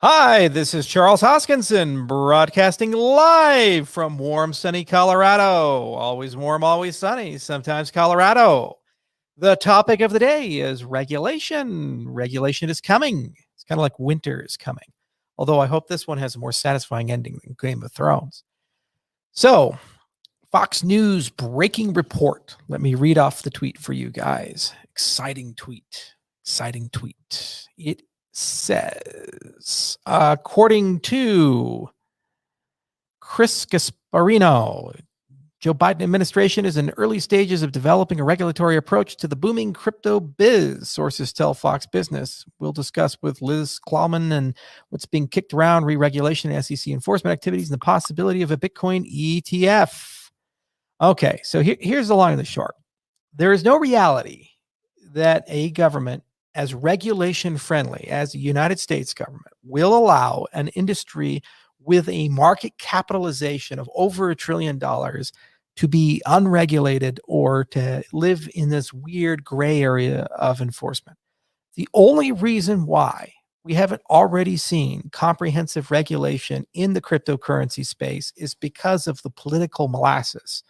Hi, this is Charles Hoskinson, broadcasting live from warm, sunny Colorado. Always warm, always sunny, sometimes Colorado. The topic of the day is regulation. Regulation is coming. It's kind of like winter is coming. Although I hope this one has a more satisfying ending than Game of Thrones. So, Fox News breaking report. Let me read off the tweet for you guys. Exciting tweet. Exciting tweet. It says, according to Chris Gasparino, Joe Biden administration is in early stages of developing a regulatory approach to the booming crypto biz, sources tell Fox Business. We'll discuss with Liz Klallman and what's being kicked around, re-regulation, SEC enforcement activities, and the possibility of a Bitcoin ETF. Okay, so here's the long and the short. There is no reality that a government as regulation friendly as the United States government will allow an industry with a market capitalization of over $1 trillion to be unregulated or to live in this weird gray area of enforcement. The only reason why we haven't already seen comprehensive regulation in the cryptocurrency space is because of the political molasses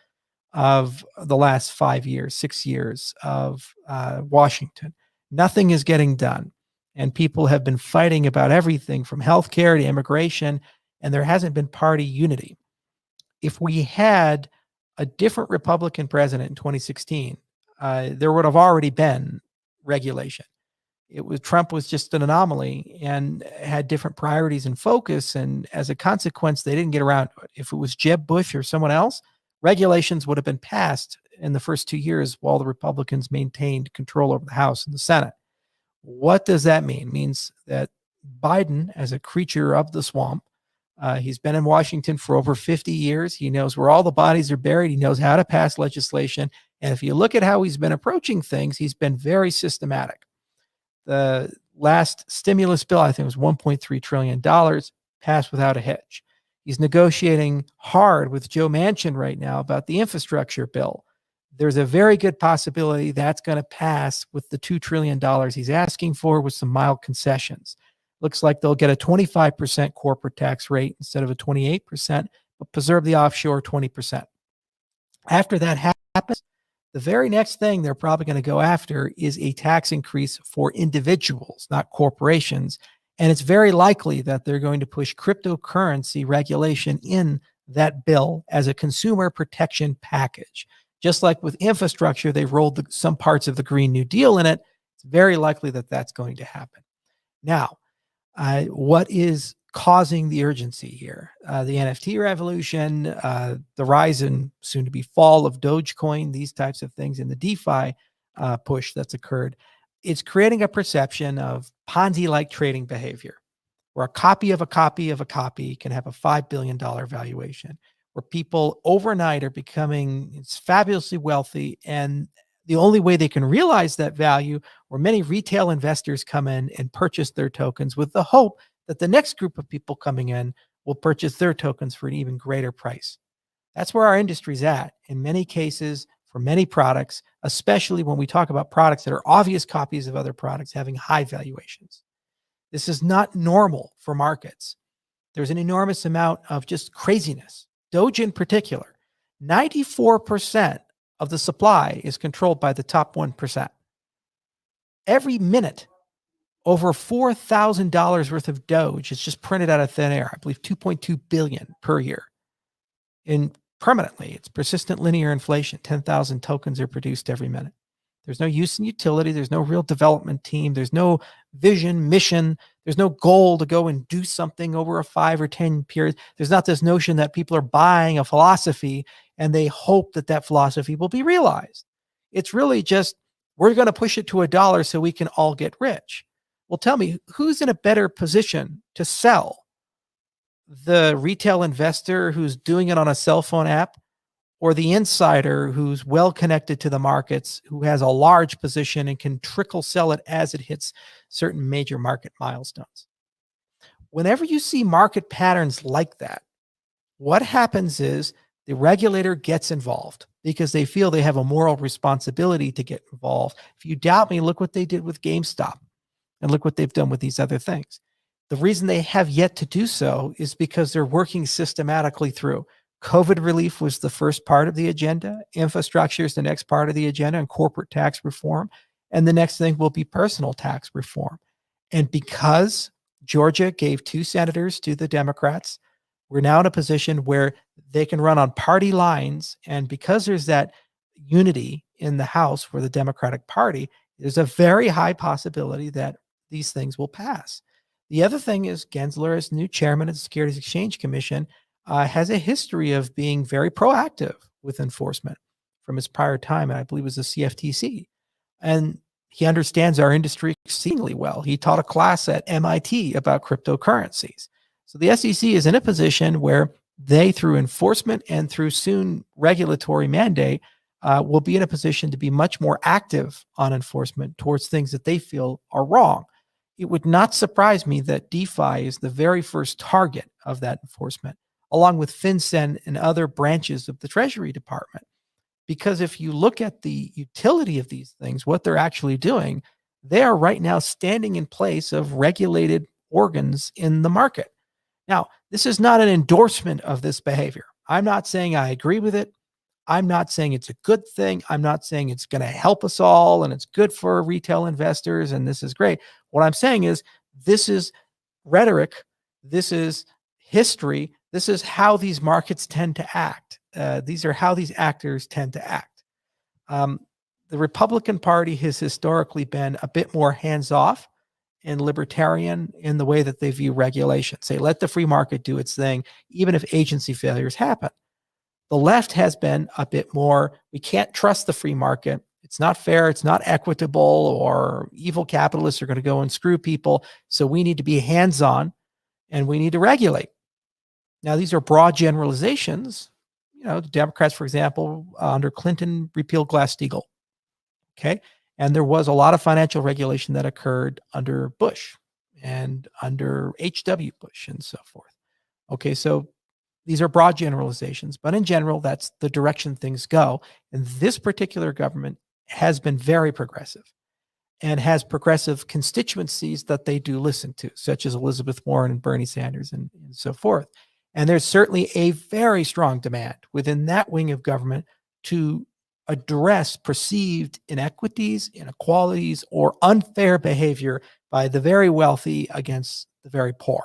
of the last 5 years, 6 years of Washington. Nothing is getting done. And people have been fighting about everything from healthcare to immigration, and there hasn't been party unity. If we had a different Republican president in 2016, there would have already been regulation. Trump was just an anomaly and had different priorities and focus, and as a consequence, they didn't get around to it. If it was Jeb Bush or someone else, regulations would have been passed in the first 2 years while the Republicans maintained control over the House and the Senate. What does that mean? It means that Biden, as a creature of the swamp, he's been in Washington for over 50 years. He knows where all the bodies are buried. He knows how to pass legislation. And if you look at how he's been approaching things, he's been very systematic. The last stimulus bill, I think, was $1.3 trillion, passed without a hitch. He's negotiating hard with Joe Manchin right now about the infrastructure bill. There's a very good possibility that's going to pass with the $2 trillion he's asking for with some mild concessions. Looks like they'll get a 25% corporate tax rate instead of a 28%, but preserve the offshore 20%. After that happens, the very next thing they're probably going to go after is a tax increase for individuals, not corporations. And it's very likely that they're going to push cryptocurrency regulation in that bill as a consumer protection package. Just like with infrastructure, they've rolled some parts of the Green New Deal in it. It's very likely that that's going to happen. Now, what is causing the urgency here? The NFT revolution, the rise and soon to be fall of Dogecoin, these types of things, and the DeFi push that's occurred. It's creating a perception of Ponzi-like trading behavior, where a copy of a copy of a copy can have a $5 billion valuation, where people overnight are becoming fabulously wealthy. And the only way they can realize that value, where many retail investors come in and purchase their tokens with the hope that the next group of people coming in will purchase their tokens for an even greater price. That's where our industry's at in many cases for many products, especially when we talk about products that are obvious copies of other products having high valuations. This is not normal for markets. There's an enormous amount of just craziness. Doge in particular, 94% of the supply is controlled by the top 1%. Every minute, over $4,000 worth of Doge is just printed out of thin air. I believe 2.2 billion per year. And permanently, it's persistent linear inflation. 10,000 tokens are produced every minute. There's no use and utility. There's no real development team. There's no vision, mission. There's no goal to go and do something over a 5 or 10 period. There's not this notion that people are buying a philosophy and they hope that that philosophy will be realized. It's really just, we're going to push it to $1 so we can all get rich. Well, tell me, who's in a better position to sell? The retail investor who's doing it on a cell phone app, or the insider who's well connected to the markets, who has a large position and can trickle sell it as it hits certain major market milestones? Whenever you see market patterns like that, what happens is the regulator gets involved because they feel they have a moral responsibility to get involved. If you doubt me, look what they did with GameStop and look what they've done with these other things. The reason they have yet to do so is because they're working systematically through. COVID relief was the first part of the agenda. Infrastructure is the next part of the agenda, and corporate tax reform. And the next thing will be personal tax reform. And because Georgia gave 2 senators to the Democrats, we're now in a position where they can run on party lines. And because there's that unity in the House for the Democratic Party, there's a very high possibility that these things will pass. The other thing is Gensler, as new chairman of the Securities Exchange Commission, has a history of being very proactive with enforcement from his prior time, and I believe it was the CFTC. And he understands our industry exceedingly well. He taught a class at MIT about cryptocurrencies. So the SEC is in a position where they, through enforcement and through soon regulatory mandate, will be in a position to be much more active on enforcement towards things that they feel are wrong. It would not surprise me that DeFi is the very first target of that enforcement, along with FinCEN and other branches of the Treasury Department. Because if you look at the utility of these things, what they're actually doing, they are right now standing in place of regulated organs in the market. Now, this is not an endorsement of this behavior. I'm not saying I agree with it. I'm not saying it's a good thing. I'm not saying it's going to help us all and it's good for retail investors and this is great. What I'm saying is this is rhetoric. This is history. This is how these markets tend to act. These are how these actors tend to act. The Republican Party has historically been a bit more hands-off and libertarian in the way that they view regulation. Say, let the free market do its thing, even if agency failures happen. The left has been a bit more, we can't trust the free market. It's not fair. It's not equitable, or evil capitalists are going to go and screw people. So we need to be hands-on and we need to regulate. Now, these are broad generalizations. You know, the Democrats, for example, under Clinton repealed Glass-Steagall. Okay. And there was a lot of financial regulation that occurred under Bush and under H.W. Bush and so forth. Okay. So these are broad generalizations, but in general, that's the direction things go. And this particular government has been very progressive and has progressive constituencies that they do listen to, such as Elizabeth Warren and Bernie Sanders and so forth. And there's certainly a very strong demand within that wing of government to address perceived inequities, inequalities, or unfair behavior by the very wealthy against the very poor.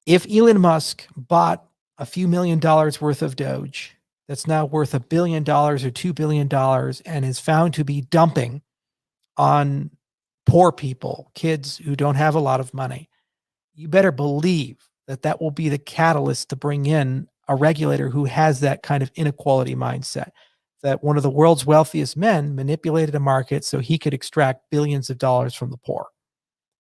If Elon Musk bought a few $1 million worth of Doge that's now worth $1 billion or $2 billion and is found to be dumping on poor people, kids who don't have a lot of money, you better believe that that will be the catalyst to bring in a regulator who has that kind of inequality mindset, that one of the world's wealthiest men manipulated a market so he could extract billions of dollars from the poor.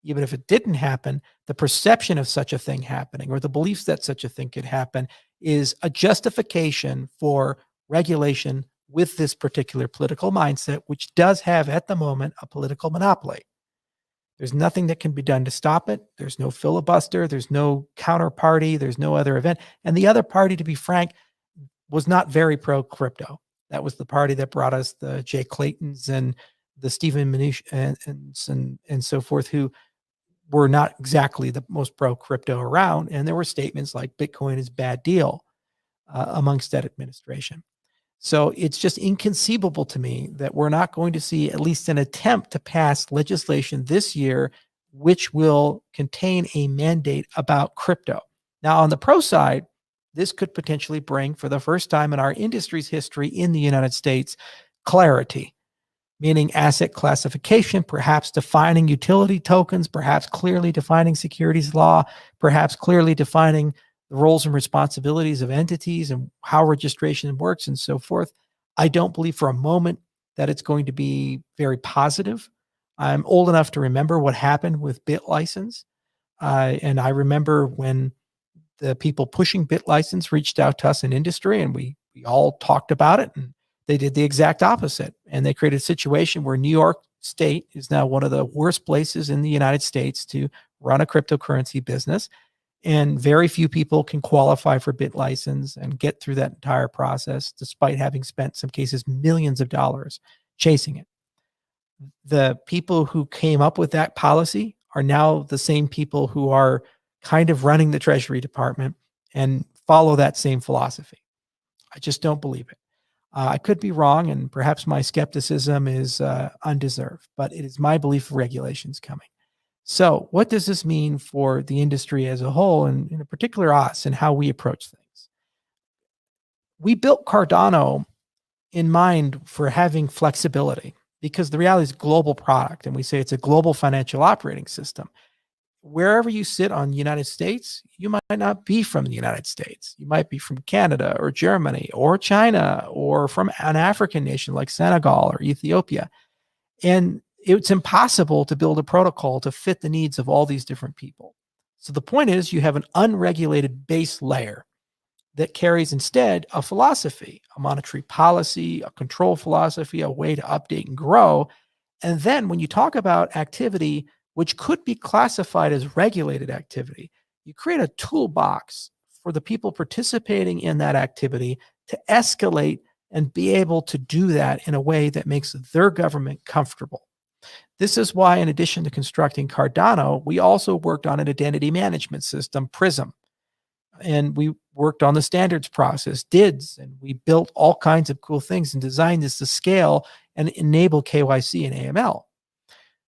Even if it didn't happen, the perception of such a thing happening or the beliefs that such a thing could happen is a justification for regulation with this particular political mindset, which does have at the moment a political monopoly. There's nothing that can be done to stop it. There's no filibuster. There's no counterparty. There's no other event. And the other party, to be frank, was not very pro-crypto. That was the party that brought us the Jay Claytons and the Stephen Mnuchin and so forth, who were not exactly the most pro-crypto around. And there were statements like Bitcoin is a bad deal amongst that administration. So it's just inconceivable to me that we're not going to see at least an attempt to pass legislation this year, which will contain a mandate about crypto. Now, on the pro side, this could potentially bring, for the first time in our industry's history in the United States, clarity, meaning asset classification, perhaps defining utility tokens, perhaps clearly defining securities law, perhaps clearly defining the roles and responsibilities of entities and how registration works and so forth. I don't believe for a moment that it's going to be very positive. I'm old enough to remember what happened with BitLicense. And I remember when the people pushing BitLicense reached out to us in industry and we all talked about it, and they did the exact opposite. And they created a situation where New York State is now one of the worst places in the United States to run a cryptocurrency business. And very few people can qualify for BitLicense and get through that entire process, despite having spent, in some cases, millions of dollars chasing it. The people who came up with that policy are now the same people who are kind of running the Treasury Department and follow that same philosophy. I just don't believe it. I could be wrong, and perhaps my skepticism is undeserved, but it is my belief regulations coming. So what does this mean for the industry as a whole, and in particular us, and how we approach things? We built Cardano in mind for having flexibility, because the reality is global product, and we say it's a global financial operating system. Wherever you sit on the United States, you might not be from the United States. You might be from Canada or Germany or China or from an African nation like Senegal or Ethiopia. And it's impossible to build a protocol to fit the needs of all these different people. So the point is, you have an unregulated base layer that carries instead a philosophy, a monetary policy, a control philosophy, a way to update and grow. And then when you talk about activity, which could be classified as regulated activity, you create a toolbox for the people participating in that activity to escalate and be able to do that in a way that makes their government comfortable. This is why, in addition to constructing Cardano, we also worked on an identity management system, Prism. And we worked on the standards process, DIDs, and we built all kinds of cool things and designed this to scale and enable KYC and AML.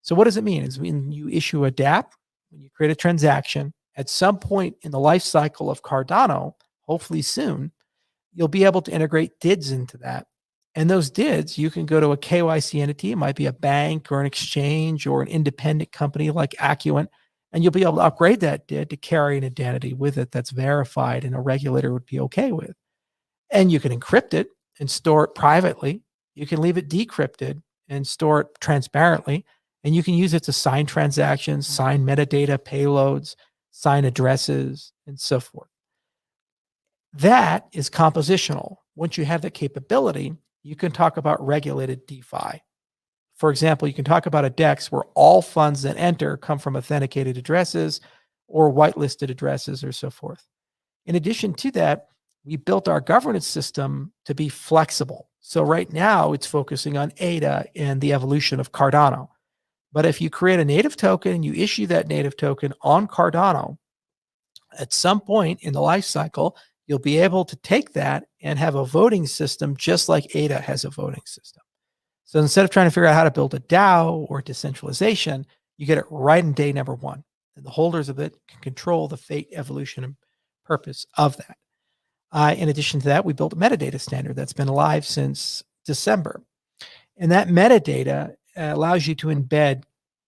So what does it mean? It's when you issue a DApp, when you create a transaction, at some point in the life cycle of Cardano, hopefully soon, you'll be able to integrate DIDs into that. And those DIDs, you can go to a KYC entity. It might be a bank or an exchange or an independent company like Acuant, and you'll be able to upgrade that DID to carry an identity with it that's verified and a regulator would be okay with. And you can encrypt it and store it privately. You can leave it decrypted and store it transparently. And you can use it to sign transactions, sign metadata payloads, sign addresses, and so forth. That is compositional. Once you have that capability, you can talk about regulated DeFi. For example, you can talk about a DEX where all funds that enter come from authenticated addresses or whitelisted addresses or so forth. In addition to that, we built our governance system to be flexible. So right now it's focusing on ADA and the evolution of Cardano. But if you create a native token and you issue that native token on Cardano, at some point in the life cycle, you'll be able to take that and have a voting system just like ADA has a voting system. So instead of trying to figure out how to build a DAO or decentralization, you get it right in day number one. And the holders of it can control the fate, evolution, and purpose of that. In addition to that, we built a metadata standard that's been alive since December. And that metadata allows you to embed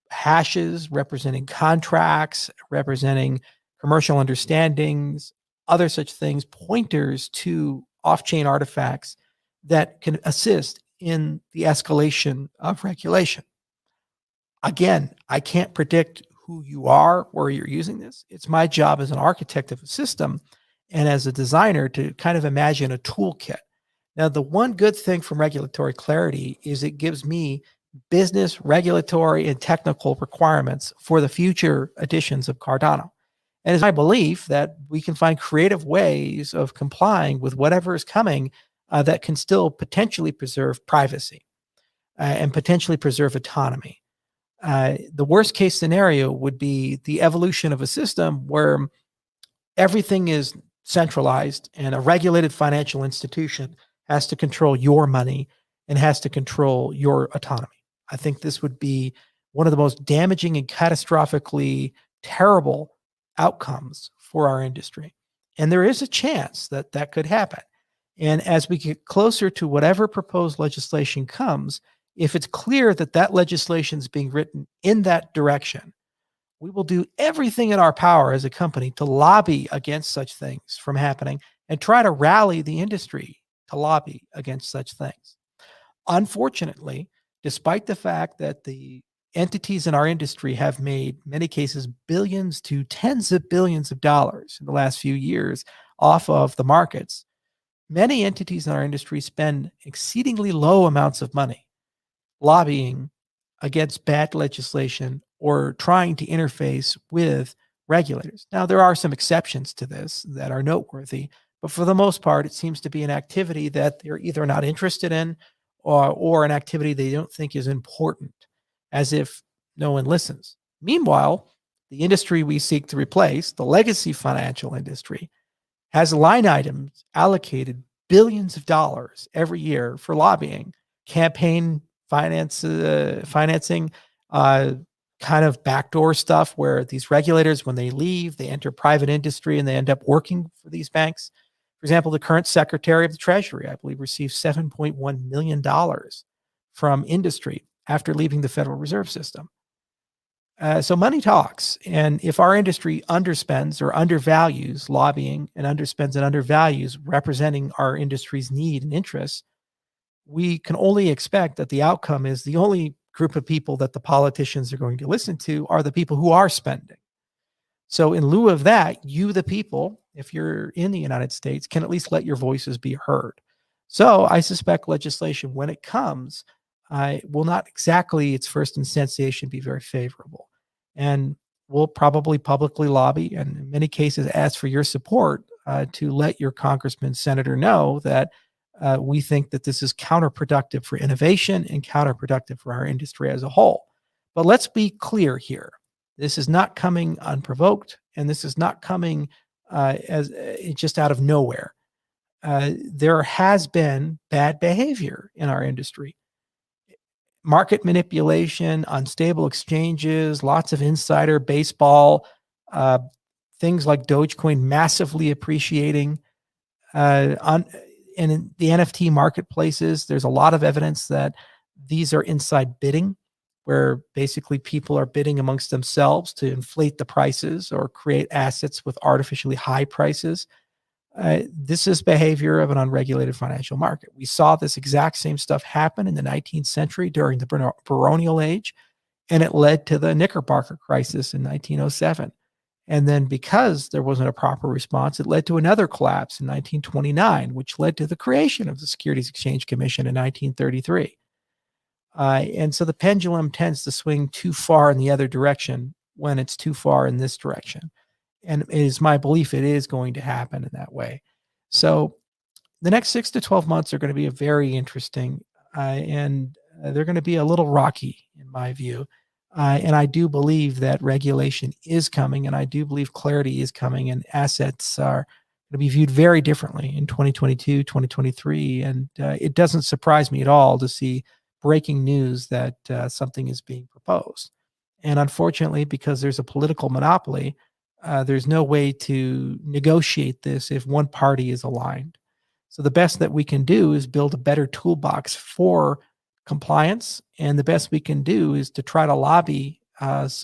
hashes representing contracts, representing commercial understandings, other such things, pointers to off-chain artifacts that can assist in the escalation of regulation. Again, I can't predict who you are, where you're using this. It's my job as an architect of a system and as a designer to kind of imagine a toolkit. Now, the one good thing from regulatory clarity is it gives me business, regulatory, and technical requirements for the future editions of Cardano. And it's my belief that we can find creative ways of complying with whatever is coming that can still potentially preserve privacy and potentially preserve autonomy. The worst case scenario would be the evolution of a system where everything is centralized and a regulated financial institution has to control your money and has to control your autonomy. I think this would be one of the most damaging and catastrophically terrible outcomes for our industry. And there is a chance that that could happen. And as we get closer to whatever proposed legislation comes, if it's clear that that legislation is being written in that direction, we will do everything in our power as a company to lobby against such things from happening and try to rally the industry to lobby against such things. Unfortunately, despite the fact that the entities in our industry have made, in many cases, billions to tens of billions of dollars in the last few years off of the markets, many entities in our industry spend exceedingly low amounts of money lobbying against bad legislation or trying to interface with regulators. Now, there are some exceptions to this that are noteworthy, but for the most part, it seems to be an activity that they're either not interested in or an activity they don't think is important, as if no one listens. Meanwhile, the industry we seek to replace, the legacy financial industry, has line items allocated billions of dollars every year for lobbying, campaign financing, uh, kind of backdoor stuff where these regulators, when they leave, they enter private industry and they end up working for these banks. For example, the current Secretary of the Treasury, I believe, received $7.1 million from industry after leaving the Federal Reserve System. So money talks. And if our industry underspends or undervalues lobbying and undervalues representing our industry's need and interests, we can only expect that the outcome is the only group of people that the politicians are going to listen to are the people who are spending. So in lieu of that, you, the people, if you're in the United States, can at least let your voices be heard. So I suspect legislation, when it comes, will not exactly its first instantiation be very favorable. And we'll probably publicly lobby and in many cases ask for your support to let your congressman, senator know that we think that this is counterproductive for innovation and counterproductive for our industry as a whole. But let's be clear here. This is not coming unprovoked, and this is not coming as just out of nowhere. There has been bad behavior in our industry. Market manipulation, unstable exchanges, lots of insider baseball, things like Dogecoin massively appreciating. And in the NFT marketplaces, there's a lot of evidence that these are inside bidding, where basically people are bidding amongst themselves to inflate the prices or create assets with artificially high prices. This is behavior of an unregulated financial market. We saw this exact same stuff happen in the 19th century during the baronial age, and it led to the Knickerbocker crisis in 1907. And then because there wasn't a proper response, it led to another collapse in 1929, which led to the creation of the Securities Exchange Commission in 1933. And so the pendulum tends to swing too far in the other direction when it's too far in this direction. And it is my belief it is going to happen in that way. So the next 6 to 12 months are going to be very interesting, and they're going to be a little rocky in my view. And I do believe that regulation is coming, and I do believe clarity is coming, and assets are going to be viewed very differently in 2022, 2023. And it doesn't surprise me at all to see breaking news that something is being proposed. And unfortunately, because there's a political monopoly, there's no way to negotiate this if one party is aligned. So the best that we can do is build a better toolbox for compliance. And the best we can do is to try to lobby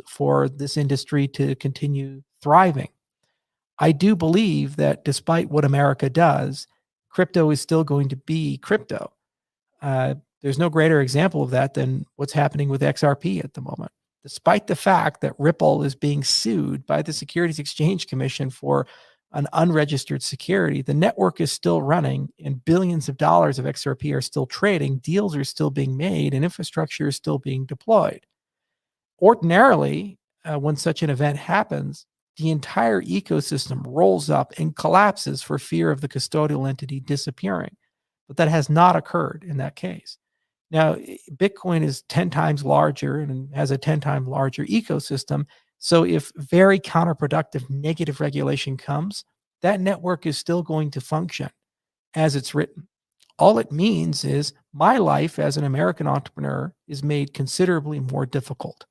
for this industry to continue thriving. I do believe that despite what America does, crypto is still going to be crypto. There's no greater example of that than what's happening with XRP at the moment. Despite the fact that Ripple is being sued by the Securities Exchange Commission for an unregistered security, the network is still running and billions of dollars of XRP are still trading, deals are still being made, and infrastructure is still being deployed. Ordinarily, when such an event happens, the entire ecosystem rolls up and collapses for fear of the custodial entity disappearing. But that has not occurred in that case. Now, Bitcoin is 10 times larger and has a 10 times larger ecosystem. So if very counterproductive negative regulation comes, that network is still going to function as it's written. All it means is my life as an American entrepreneur is made considerably more difficult.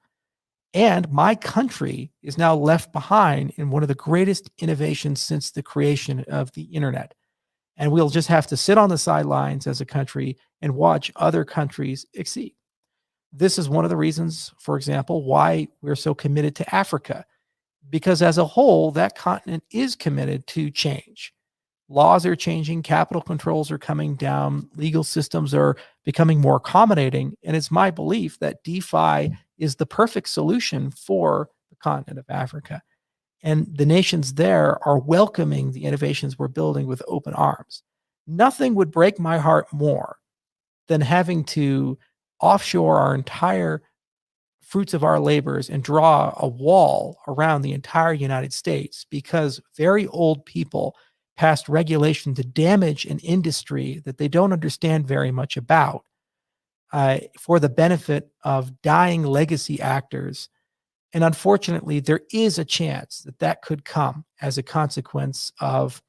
And my country is now left behind in one of the greatest innovations since the creation of the internet. And we'll just have to sit on the sidelines as a country and watch other countries exceed. This is one of the reasons, for example, why we're so committed to Africa, because as a whole, that continent is committed to change. Laws are changing, capital controls are coming down, legal systems are becoming more accommodating. And it's my belief that DeFi is the perfect solution for the continent of Africa. And the nations there are welcoming the innovations we're building with open arms. Nothing would break my heart more than having to offshore our entire fruits of our labors and draw a wall around the entire United States because very old people passed regulation to damage an industry that they don't understand very much about for the benefit of dying legacy actors And unfortunately, there is a chance that that could come as a consequence of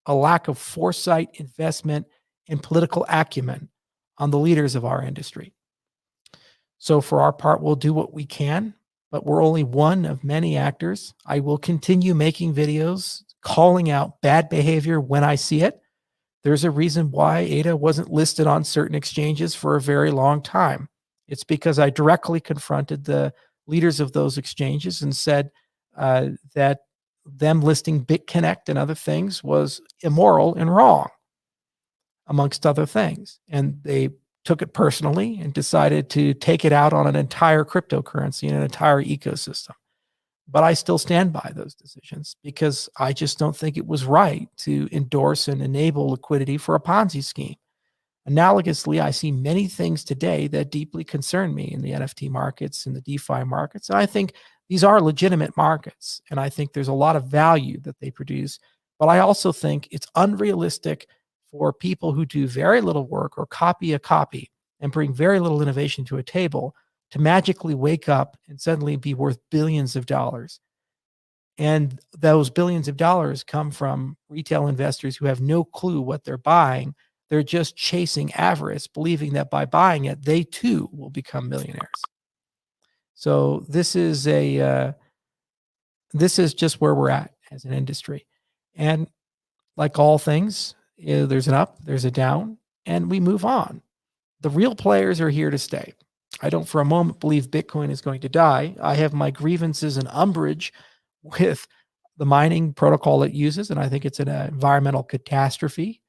a lack of foresight, investment, and political acumen on the leaders of our industry. So for our part, we'll do what we can, but we're only one of many actors. I will continue making videos calling out bad behavior when I see it. There's a reason why ADA wasn't listed on certain exchanges for a very long time. It's because I directly confronted the leaders of those exchanges and said that them listing BitConnect and other things was immoral and wrong, amongst other things. And they took it personally and decided to take it out on an entire cryptocurrency and an entire ecosystem. But I still stand by those decisions because I just don't think it was right to endorse and enable liquidity for a Ponzi scheme. Analogously, I see many things today that deeply concern me in the NFT markets and the DeFi markets. And I think these are legitimate markets. And I think there's a lot of value that they produce. But I also think it's unrealistic for people who do very little work or copy a copy and bring very little innovation to a table to magically wake up and suddenly be worth billions of dollars. And those billions of dollars come from retail investors who have no clue what they're buying. They're just chasing avarice, believing that by buying it, they too will become millionaires. So this is just where we're at as an industry. And like all things, there's an up, there's a down, and we move on. The real players are here to stay. I don't for a moment believe Bitcoin is going to die. I have my grievances and umbrage with the mining protocol it uses, and I think it's an environmental catastrophe.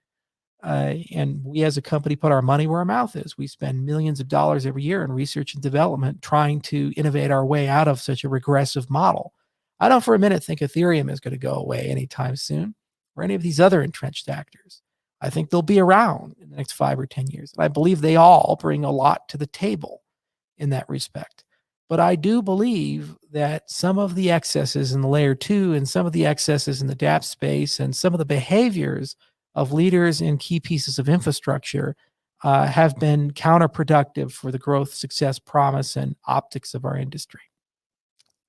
And we as a company put our money where our mouth is. We spend millions of dollars every year in research and development trying to innovate our way out of such a regressive model. I don't for a minute think Ethereum is going to go away anytime soon or any of these other entrenched actors. I think they'll be around in the next 5 or 10 years. And I believe they all bring a lot to the table in that respect. But I do believe that some of the excesses in the layer 2 and some of the excesses in the dApp space and some of the behaviors of leaders in key pieces of infrastructure have been counterproductive for the growth, success, promise, and optics of our industry.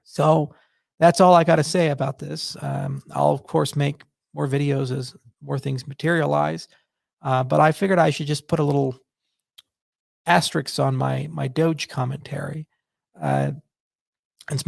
So that's all I got to say about this. I'll, of course, make more videos as more things materialize. But I figured I should just put a little asterisk on my Doge commentary.